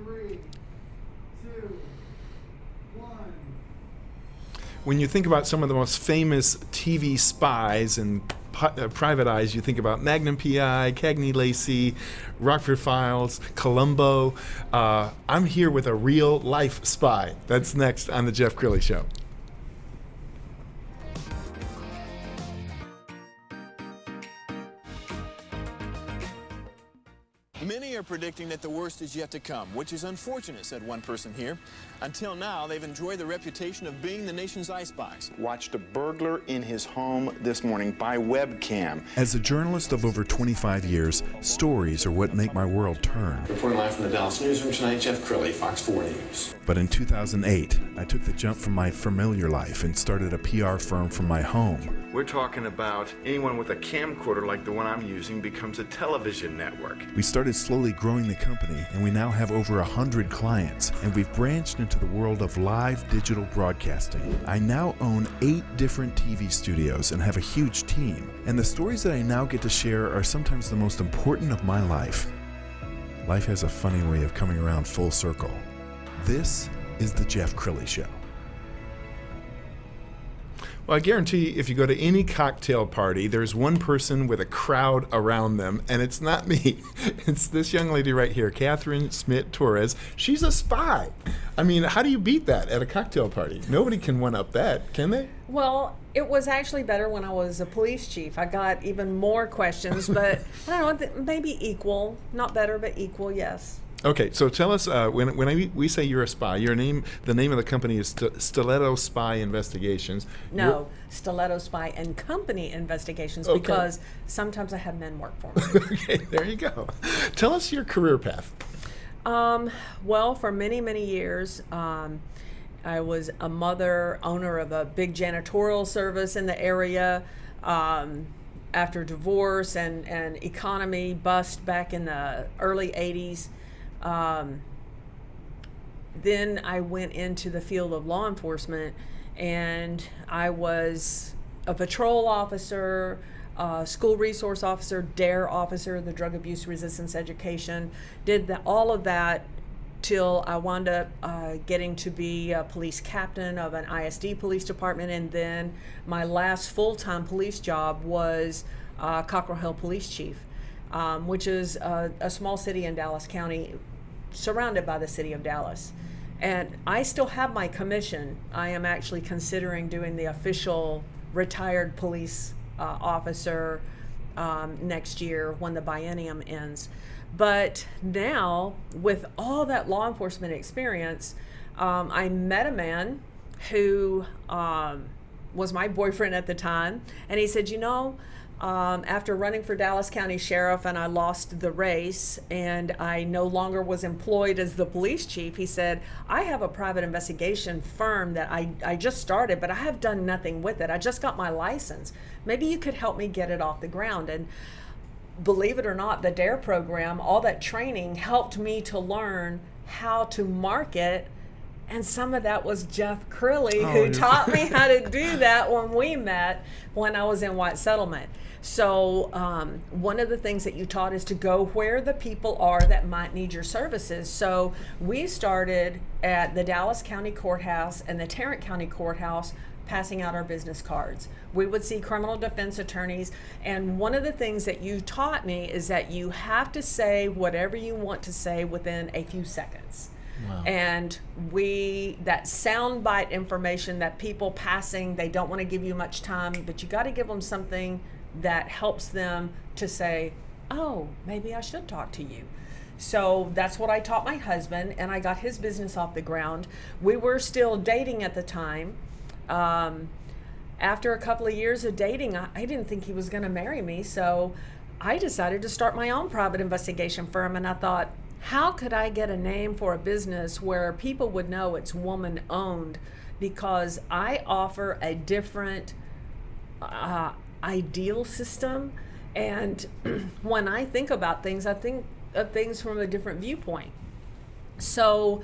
3, 2, 1. When you think about some of the most famous TV spies and private eyes, you think about Magnum P.I., Cagney Lacey, Rockford Files, Columbo. I'm here with a real life spy. That's next on the Jeff Crilley Show. Many are predicting that the worst is yet to come, which is unfortunate, said one person here. Until now, they've enjoyed the reputation of being the nation's I spies. Watched a burglar in his home this morning by webcam. As a journalist of over 25 years, stories are what make my world turn. Reporting live from the Dallas newsroom tonight, Jeff Crilley, Fox 4 News. But in 2008, I took the jump from my familiar life and started a PR firm from my home. We're talking about anyone with a camcorder like the one I'm using becomes a television network. We started slowly growing the company, and we now have over 100 clients, and we've branched into the world of live digital broadcasting. I now own 8 different TV studios and have a huge team, and the stories that I now get to share are sometimes the most important of my life. Life has a funny way of coming around full circle. This is the Jeff Crilley Show. Well, I guarantee if you go to any cocktail party, there's one person with a crowd around them, and it's not me. It's this young lady right here, Catherine Smit-Torrez. She's a spy. I mean, how do you beat that at a cocktail party? Nobody can one-up that, can they? Well, it was actually better when I was a police chief. I got even more questions, but I don't know, maybe equal. Not better, but equal, yes. Okay, so tell us, when we say you're a spy, the name of the company is Stiletto Spy Investigations. No, Stiletto Spy and Company Investigations, Okay. Because sometimes I have men work for me. Okay, there you go. Tell us your career path. Well, for many, many years, I was a mother, owner of a big janitorial service in the area. After divorce and economy bust back in the early 80s, then I went into the field of law enforcement, and I was a patrol officer, school resource officer, DARE officer, the Drug Abuse Resistance Education, did all of that till I wound up getting to be a police captain of an ISD police department, and then my last full-time police job was Cockrell Hill Police Chief, which is a small city in Dallas County, surrounded by the city of Dallas. And I still have my commission. I am actually considering doing the official retired police officer next year when the biennium ends. But now, with all that law enforcement experience, I met a man who was my boyfriend at the time, and he said, after running for Dallas County Sheriff and I lost the race and I no longer was employed as the police chief, he said, I have a private investigation firm that I just started, but I have done nothing with it. I just got my license. Maybe you could help me get it off the ground. And believe it or not, the DARE program, all that training helped me to learn how to market. And some of that was Jeff Crilley, who taught me how to do that when we met when I was in White Settlement. So one of the things that you taught is to go where the people are that might need your services. So we started at the Dallas County Courthouse and the Tarrant County Courthouse passing out our business cards. We would see criminal defense attorneys, and one of the things that you taught me is that you have to say whatever you want to say within a few seconds. Wow. And that soundbite information that people passing, they don't want to give you much time, but you got to give them something that helps them to say, oh, maybe I should talk to you. So that's what I taught my husband, and I got his business off the ground. We were still dating at the time. After a couple of years of dating, I didn't think he was going to marry me, so I decided to start my own private investigation firm, and I thought, how could I get a name for a business where people would know it's woman-owned? Because I offer a different ideal system, and when I think about things, I think of things from a different viewpoint. So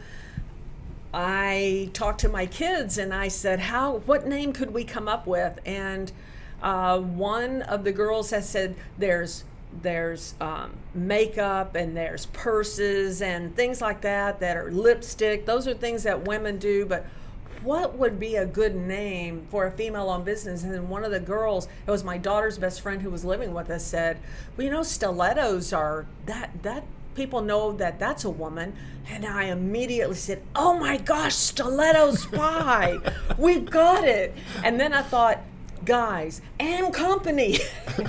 I talked to my kids and I said, what name could we come up with? And one of the girls has said, there's there's makeup, and there's purses and things like that are lipstick. Those are things that women do, but what would be a good name for a female-owned business? And then one of the girls, it was my daughter's best friend who was living with us, said, well, you know, stilettos are, that people know that that's a woman. And I immediately said, oh my gosh, Stiletto Spy, we've got it. And then I thought, guys and company,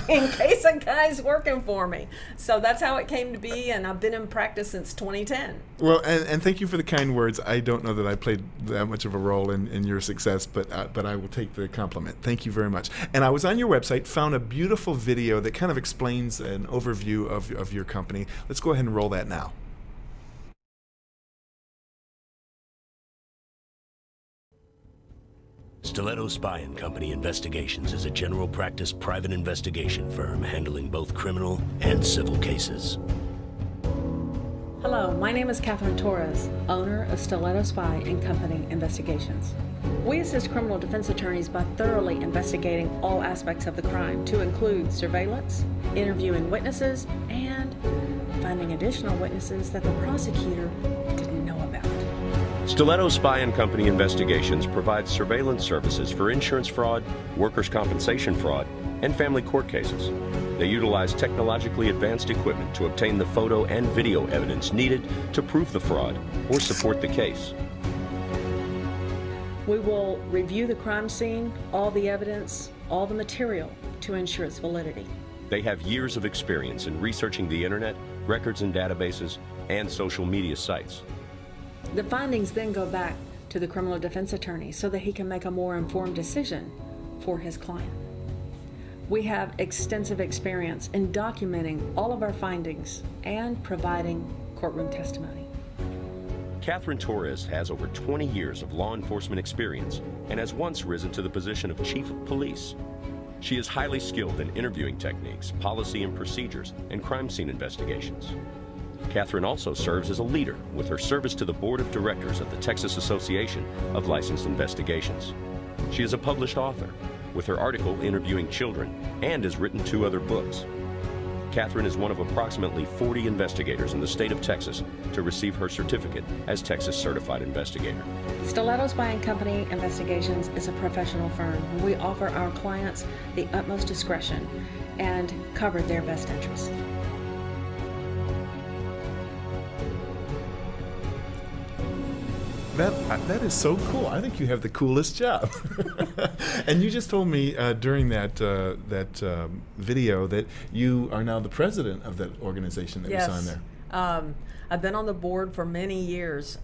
in case a guy's working for me. So that's how it came to be, and I've been in practice since 2010. Well, and thank you for the kind words. I don't know that I played that much of a role in your success, but I will take the compliment. Thank you very much. And I was on your website, found a beautiful video that kind of explains an overview of your company. Let's go ahead and roll that now. Stiletto Spy & Company Investigations is a general practice private investigation firm handling both criminal and civil cases. Hello, my name is Smit-Torrez, owner of Stiletto Spy & Company Investigations. We assist criminal defense attorneys by thoroughly investigating all aspects of the crime, to include surveillance, interviewing witnesses, and finding additional witnesses that the prosecutor didn't know about. Stiletto Spy & Company Investigations provides surveillance services for insurance fraud, workers' compensation fraud, and family court cases. They utilize technologically advanced equipment to obtain the photo and video evidence needed to prove the fraud or support the case. We will review the crime scene, all the evidence, all the material to ensure its validity. They have years of experience in researching the internet, records and databases, and social media sites. The findings then go back to the criminal defense attorney so that he can make a more informed decision for his client. We have extensive experience in documenting all of our findings and providing courtroom testimony. Smit-Torrez has over 20 years of law enforcement experience and has once risen to the position of Chief of Police. She is highly skilled in interviewing techniques, policy and procedures, and crime scene investigations. Catherine also serves as a leader with her service to the Board of Directors of the Texas Association of Licensed Investigations. She is a published author, with her article Interviewing Children, and has written 2 other books. Catherine is one of approximately 40 investigators in the state of Texas to receive her certificate as Texas Certified Investigator. Stiletto Spy & Company Investigations is a professional firm. We offer our clients the utmost discretion and cover their best interests. That is so cool. I think you have the coolest job. And you just told me during that video that you are now the president of that organization that Yes. was on there. I've been on the board for many years,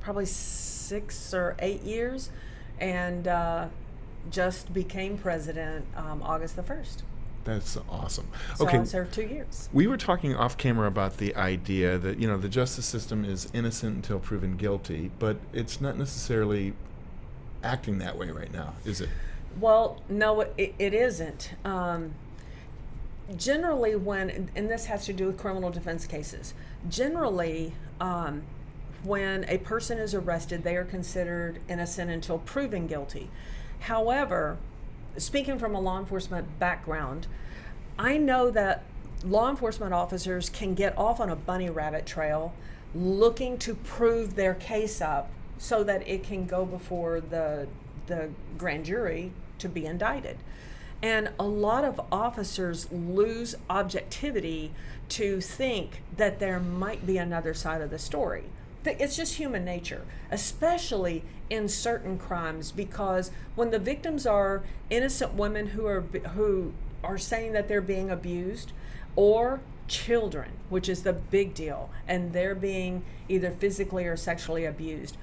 probably 6 or 8 years, and just became president August the 1st. That's awesome. So Okay. I served 2 years. We were talking off camera about the idea that, you know, the justice system is innocent until proven guilty, but it's not necessarily acting that way right now, is it? Well, no, it isn't. Generally, and this has to do with criminal defense cases, generally, when a person is arrested, they are considered innocent until proven guilty. However, speaking from a law enforcement background, I know that law enforcement officers can get off on a bunny rabbit trail looking to prove their case up so that it can go before the grand jury to be indicted. And a lot of officers lose objectivity to think that there might be another side of the story. It's just human nature, especially in certain crimes, because when the victims are innocent women who are saying that they're being abused, or children, which is the big deal, and they're being either physically or sexually abused,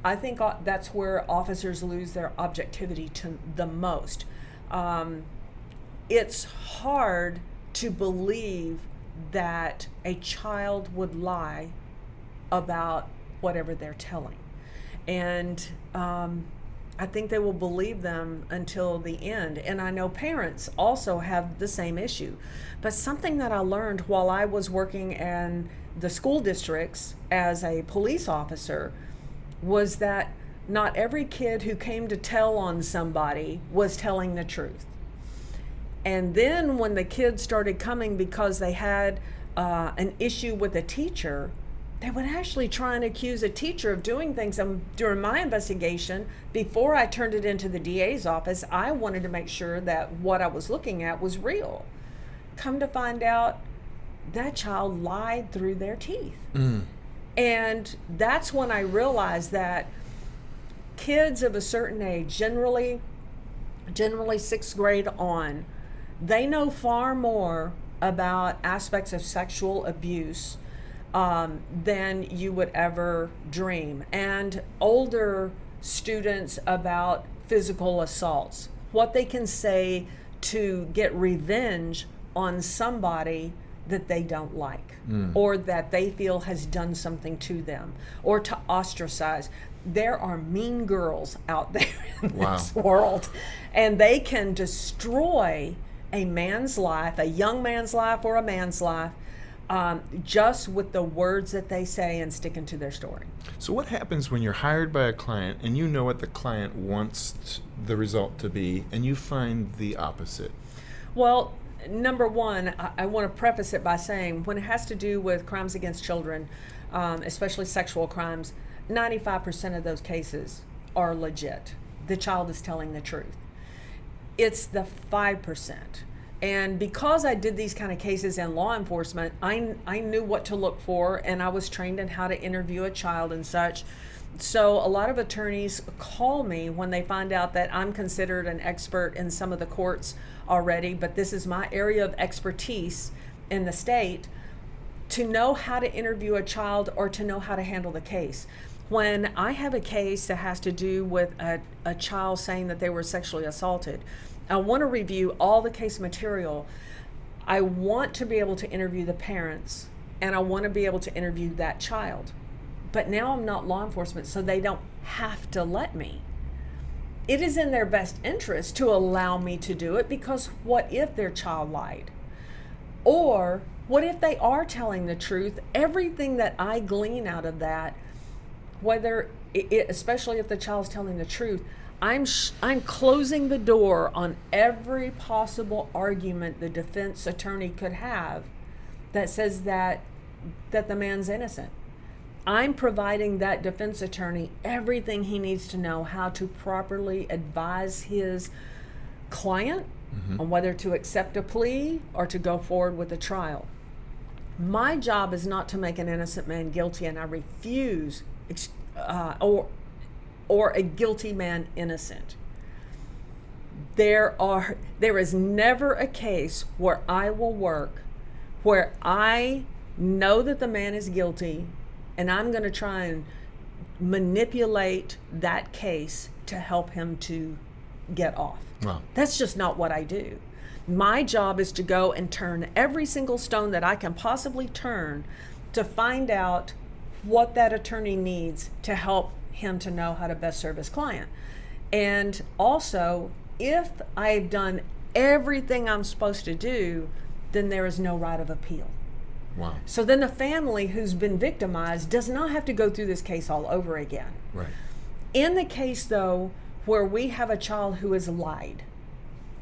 I think that's where officers lose their objectivity to the most. It's hard to believe that a child would lie about whatever they're telling. And I think they will believe them until the end. And I know parents also have the same issue. But something that I learned while I was working in the school districts as a police officer was that not every kid who came to tell on somebody was telling the truth. And then when the kids started coming because they had an issue with a teacher, they would actually try and accuse a teacher of doing things. And during my investigation, before I turned it into the DA's office, I wanted to make sure that what I was looking at was real. Come to find out, that child lied through their teeth. And that's when I realized that kids of a certain age, generally 6th grade on, they know far more about aspects of sexual abuse than you would ever dream. And older students about physical assaults, what they can say to get revenge on somebody that they don't like, or that they feel has done something to them, or to ostracize. There are mean girls out there in this world, and they can destroy a man's life, a young man's life or a man's life, just with the words that they say and sticking to their story. So what happens when you're hired by a client and you know what the client wants the result to be, and you find the opposite? Well, number one, I want to preface it by saying when it has to do with crimes against children, especially sexual crimes, 95% of those cases are legit. The child is telling the truth. It's the 5%. And because I did these kind of cases in law enforcement, I knew what to look for, and I was trained in how to interview a child and such. So a lot of attorneys call me when they find out that I'm considered an expert in some of the courts already, but this is my area of expertise in the state, to know how to interview a child or to know how to handle the case. When I have a case that has to do with a child saying that they were sexually assaulted, I want to review all the case material. I want to be able to interview the parents, and I want to be able to interview that child. But now I'm not law enforcement, so they don't have to let me. It is in their best interest to allow me to do it, because what if their child lied? Or what if they are telling the truth? Everything that I glean out of that, whether especially if the child's telling the truth, I'm closing the door on every possible argument the defense attorney could have that says that the man's innocent. I'm providing that defense attorney everything he needs to know how to properly advise his client on whether to accept a plea or to go forward with a trial. My job is not to make an innocent man guilty, and I refuse or a guilty man innocent. There is never a case where I will work where I know that the man is guilty and I'm going to try and manipulate that case to help him to get off. Wow. That's just not what I do. My job is to go and turn every single stone that I can possibly turn to find out what that attorney needs to help him to know how to best serve his client. And also, if I've done everything I'm supposed to do, then there is no right of appeal. Wow. So then the family who's been victimized does not have to go through this case all over again. Right. In the case, though, where we have a child who has lied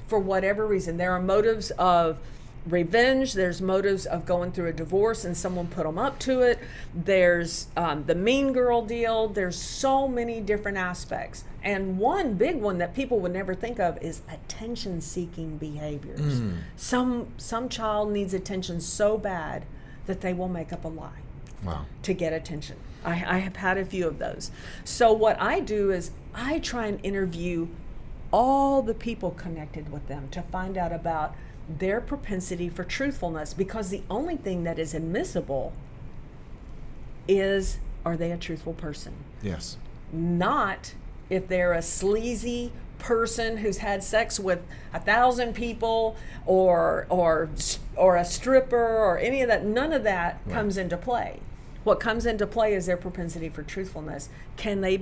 for whatever reason, there are motives of revenge, there's motives of going through a divorce and someone put them up to it, there's the mean girl deal, there's so many different aspects. And one big one that people would never think of is attention-seeking behaviors. Some child needs attention so bad that they will make up a lie to get attention. I have had a few of those. So what I do is I try and interview all the people connected with them to find out about their propensity for truthfulness, because the only thing that is admissible is, are they a truthful person? Yes. Not if they're a sleazy person who's had sex with 1,000 people or a stripper or any of that. None of that comes into play. What comes into play is their propensity for truthfulness. Can they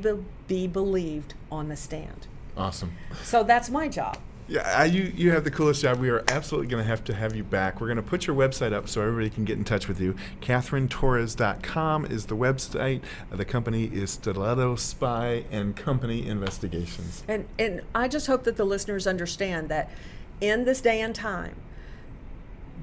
be believed on the stand? Awesome. So that's my job. Yeah, you have the coolest job. We are absolutely going to have you back. We're going to put your website up so everybody can get in touch with you. CatherineTorrez.com is the website. The company is Stiletto Spy and Company Investigations. And I just hope that the listeners understand that in this day and time,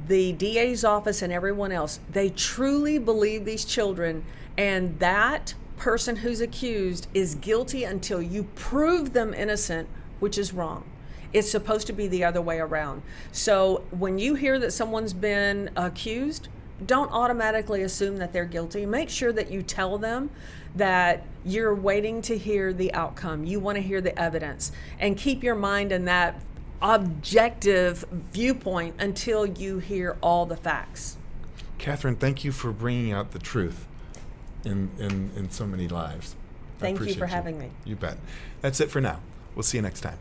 the DA's office and everyone else, they truly believe these children, and that person who's accused is guilty until you prove them innocent, which is wrong. It's supposed to be the other way around. So when you hear that someone's been accused, don't automatically assume that they're guilty. Make sure that you tell them that you're waiting to hear the outcome. You want to hear the evidence, and keep your mind in that objective viewpoint until you hear all the facts. Catherine, thank you for bringing out the truth in so many lives. Thank you for having me. You bet. That's it for now. We'll see you next time.